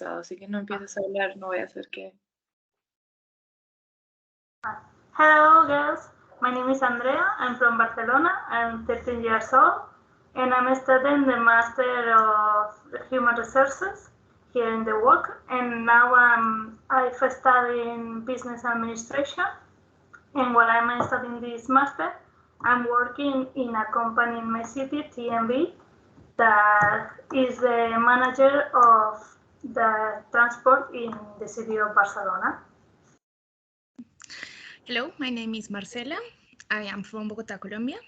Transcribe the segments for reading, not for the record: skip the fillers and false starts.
así que no empieces a hablar, no voy a hacer que... Hello girls, my name is Andrea, I'm from Barcelona, I'm 13 years old, and I'm studying the Master of Human Resources here in the work, and now I've studied Business Administration, and while I'm studying this Master, I'm working in a company in my city, TMB, that is the manager of the transport in the city of Barcelona. Hello, my name is Marcela. I am from Bogota, Colombia,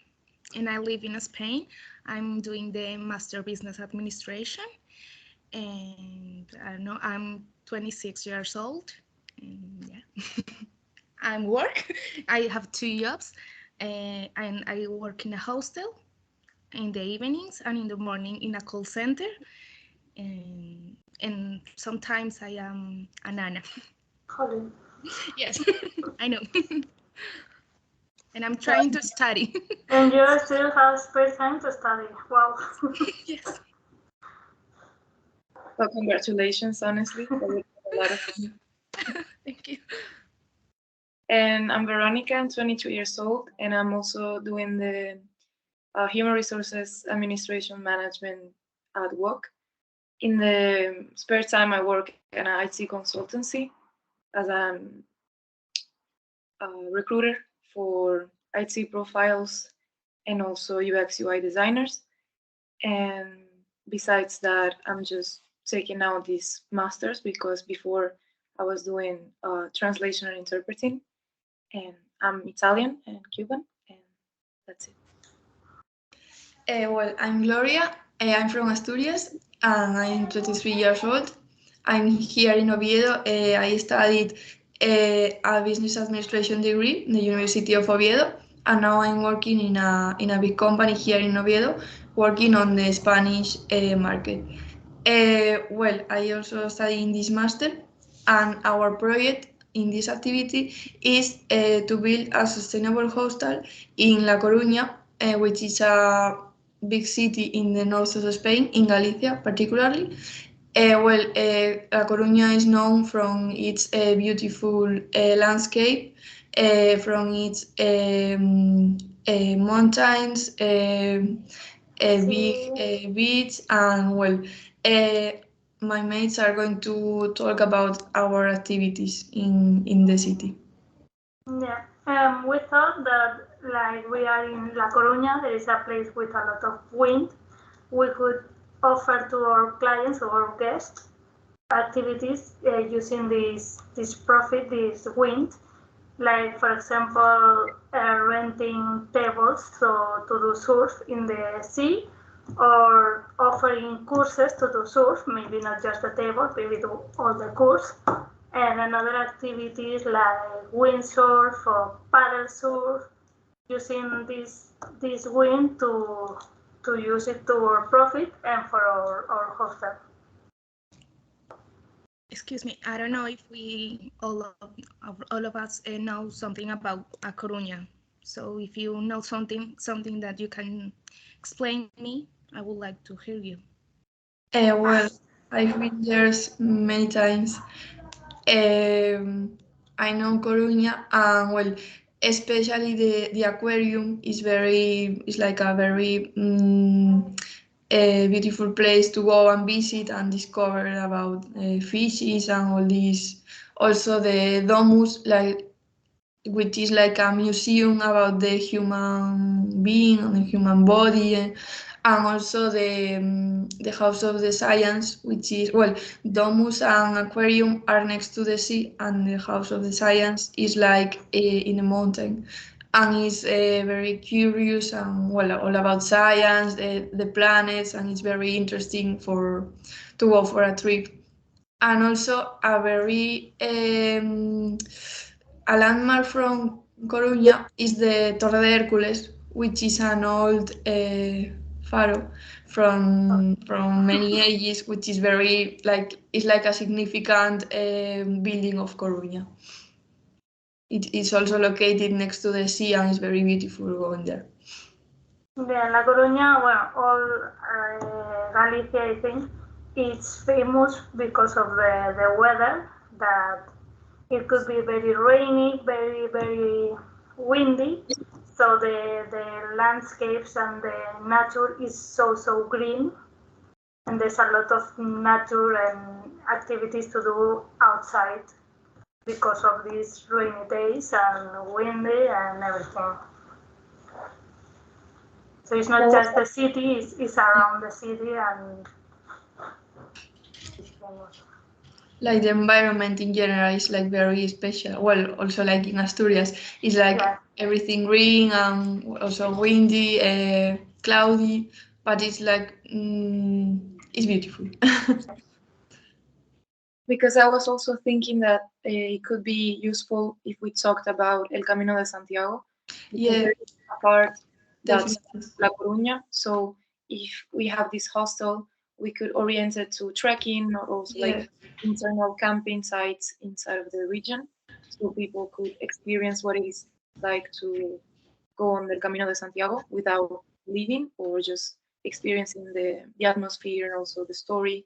and I live in Spain. I'm doing the Master Business Administration, and I don't know, I'm 26 years old, and yeah. I'm work. I have 2 jobs, and I work in a hostel in the evenings and in the morning in a call center, and sometimes I am a nana. Colin. Yes, I know. And I'm trying to study. And you still have spare time to study. Wow. Yes. Well, congratulations, honestly. That would be a lot of fun. Thank you. And I'm Veronica, I'm 22 years old, and I'm also doing the Human Resources Administration Management at work. In the spare time, I work in an IT consultancy as a recruiter for IT profiles and also UX UI designers. And besides that, I'm just taking out these masters because before I was doing translation and interpreting, and I'm Italian and Cuban, and that's it. Well, I'm Gloria. I'm from Asturias, and I'm 23 years old. I'm here in Oviedo. I studied a business administration degree in the University of Oviedo, and now I'm working in a big company here in Oviedo, working on the Spanish market. Well, I also study in this master, and our project in this activity is to build a sustainable hostel in La Coruña, which is a big city in the north of Spain, in Galicia particularly. La Coruña is known from its beautiful landscape, from its mountains, a big beach, and well, my mates are going to talk about our activities in the city. Yeah, we thought that like we are in La Coruña, there is a place with a lot of wind. We could offer to our clients or our guests activities using this wind, like for example renting tables to do surf in the sea, or offering courses to do surf, maybe not just the table, maybe do all the course, and another activities like windsurf or paddle surf, using this wind to use it to our profit and for our hostel. Excuse me, I don't know if we all of us know something about A Coruña. So if you know something that you can explain me, I would like to hear you. Well, I've been there many times. I know Coruña, and well, especially the aquarium is like a very a beautiful place to go and visit and discover about fishes and all these. Also the domus, which is like a museum about the human being and the human body, and also the House of the Science, which is, well, domus and aquarium are next to the sea, and the House of the Science is like in a mountain, and is very curious and well all about science, the planets, and it's very interesting to go for a trip. And also a landmark from Coruña is the Torre de Hércules, which is an old faro from many ages, which is very it's like a significant building of Coruña. It is also located next to the sea and is very beautiful going there. Yeah, La Coruña, well, all Galicia, I think, it's famous because of the weather, that it could be very rainy, very, very windy. So the landscapes and the nature is so green, and there's a lot of nature and activities to do outside because of these rainy days and windy and everything. So it's not just the city, it's around the city and it's famous. Like the environment in general is like very special. Well, also like in Asturias, it's like everything green and also windy, cloudy, but it's like it's beautiful. Because I was also thinking that it could be useful if we talked about El Camino de Santiago. Yeah, there is a part that's definitely. La Coruña. So if we have this hostel, we could orient it to trekking or also like internal camping sites inside of the region, so people could experience what it is like to go on the Camino de Santiago without leaving, or just experiencing the atmosphere and also the story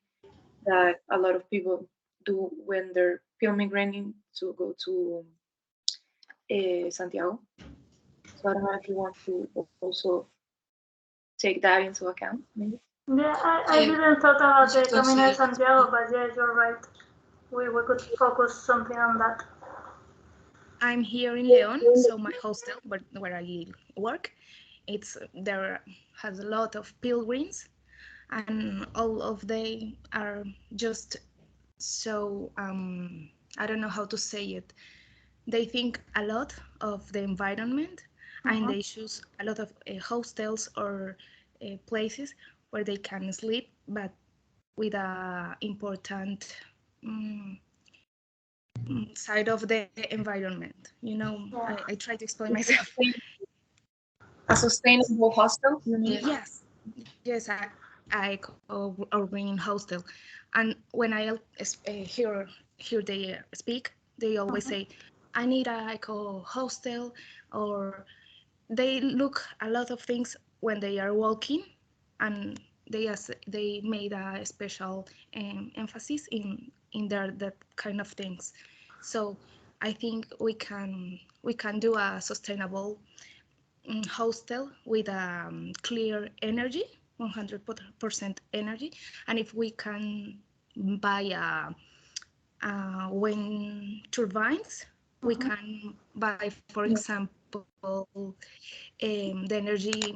that a lot of people do when they're pilgrimaging to go to Santiago. So I don't know if you want to also take that into account, maybe. Yeah, I didn't thought about the Camino de Consider- Santiago, but yeah, you're right. We could focus something on that. I'm here in Leon, so my hostel where I work, there has a lot of pilgrims, and all of they are just so I don't know how to say it. They think a lot of the environment, and they choose a lot of hostels or places where they can sleep, but with a important side of the environment. I try to explain myself. A sustainable hostel, you mean? Yes, I call urban hostel, and when I hear they speak, they always say, "I need a eco hostel," or they look a lot of things when they are walking, and they made a special emphasis in that kind of things. So I think we can do a sustainable hostel with clear energy, 100% energy, and if we can buy wind turbines, we can buy, for example, the energy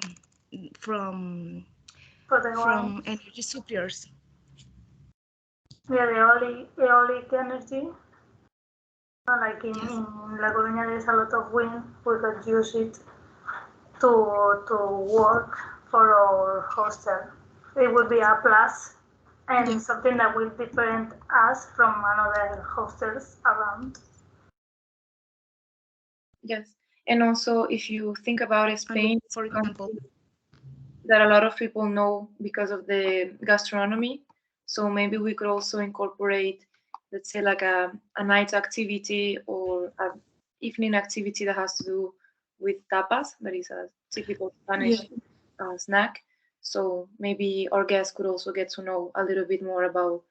from energy suppliers. Yeah, the eolic energy. Like in La Coruña, there's a lot of wind. We could use it to work for our hostel. It would be a plus and something that will different us from another hostels around. Yes, and also if you think about it, Spain, for example, that a lot of people know because of the gastronomy. So maybe we could also incorporate, let's say, like a night activity or an evening activity that has to do with tapas, that is a typical Spanish snack. So maybe our guests could also get to know a little bit more about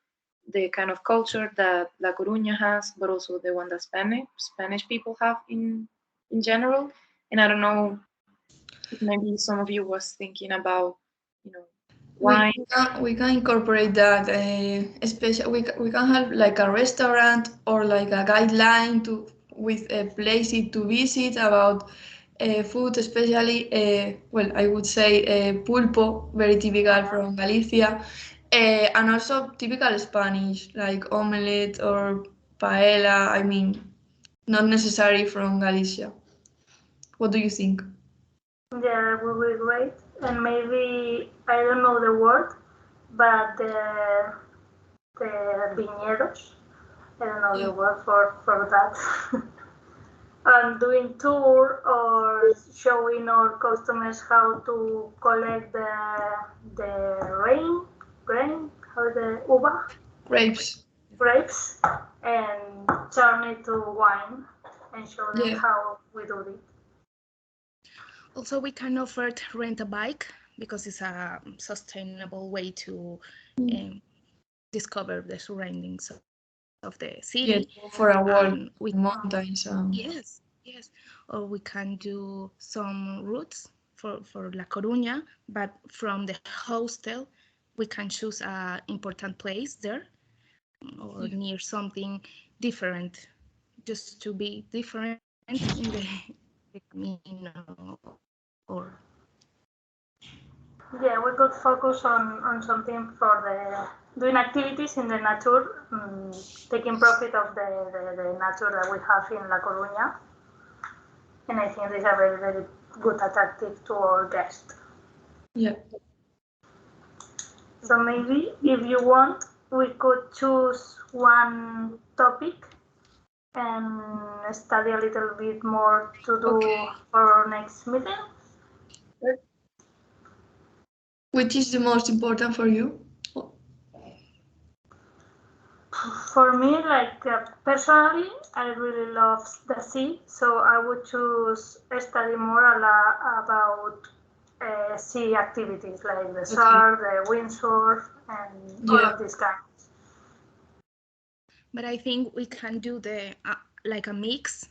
the kind of culture that La Coruña has, but also the one that Spanish people have in general. And I don't know, maybe some of you was thinking about, wine. We can incorporate that, especially we can have like a restaurant or like a guideline with places to visit about food, especially well, I would say pulpo, very typical from Galicia, and also typical Spanish like omelette or paella. I mean, not necessarily from Galicia. What do you think? Yeah, that would be great. And maybe, I don't know the word, but the viñedos, I don't know the word for that. And doing tour or showing our customers how to collect the grain, how the uva, grapes, and turn it to wine and show them how we do it. Also, we can offer to rent a bike because it's a sustainable way to discover the surroundings of the Yes, city. go for a walk And we in mountains. yes, or we can do some routes for La Coruña, but from the hostel we can choose a important place there or near something different, just to be different in the camino or Yeah, we could focus on something for the doing activities in the nature, taking profit of the nature that we have in La Coruña. And I think these are very, very good attractive to our guests. Yeah. So maybe if you want, we could choose one topic and study a little bit more to do for our next meeting. Which is the most important for you? For me, personally, I really love the sea, so I would choose study more about sea activities like the surf, the windsurf, and all of these kinds. But I think we can do the like a mix.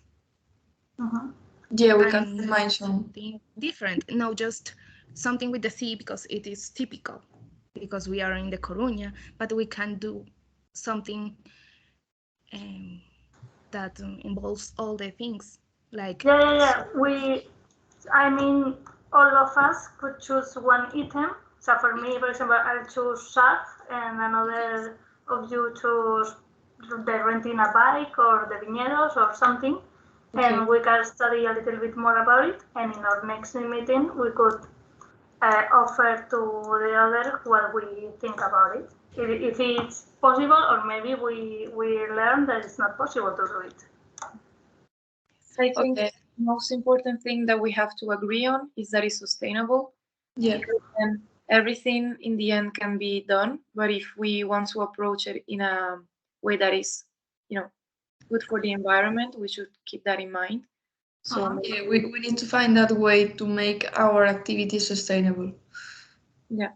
Yeah, we can combine something different. No, just something with the sea because it is typical, because we are in the Coruña, but we can do something that involves all the things. Like I mean, all of us could choose one item. So for me, for example, I'll choose surf, and another of you choose the renting a bike or the viñedos or something. And we can study a little bit more about it. And in our next meeting, we could offer to the other what we think about it. If it's possible, or maybe we learn that it's not possible to do it. I think the most important thing that we have to agree on is that it's sustainable. Yeah. And everything in the end can be done, but if we want to approach it in a way that is, good for the environment, we should keep that in mind. So yeah, we need to find that way to make our activity sustainable. Yeah.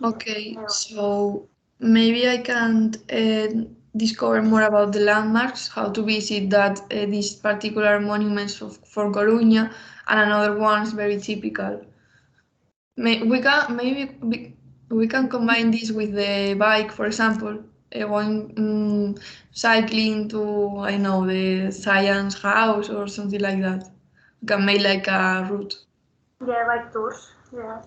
Okay, so maybe I can discover more about the landmarks, how to visit that these particular monuments for Coruña, and another one's very typical. We can combine this with the bike, for example, going cycling to, I know, the science house or something like that. We can make like a route. Yeah, bike tours. Yeah.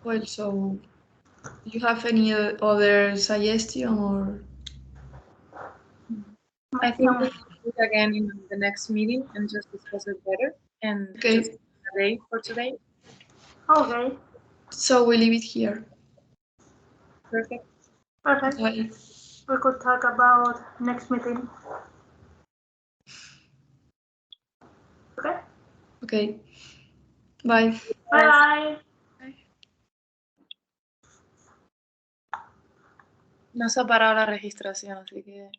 Well, so do you have any other suggestion or? I think we will do it again in the next meeting and just discuss it better and just a day for today. Okay. So we leave it here. Perfect. Perfect. Bye. We could talk about next meeting. Okay. Okay. Bye. Bye. No se ha parado la registración, así que...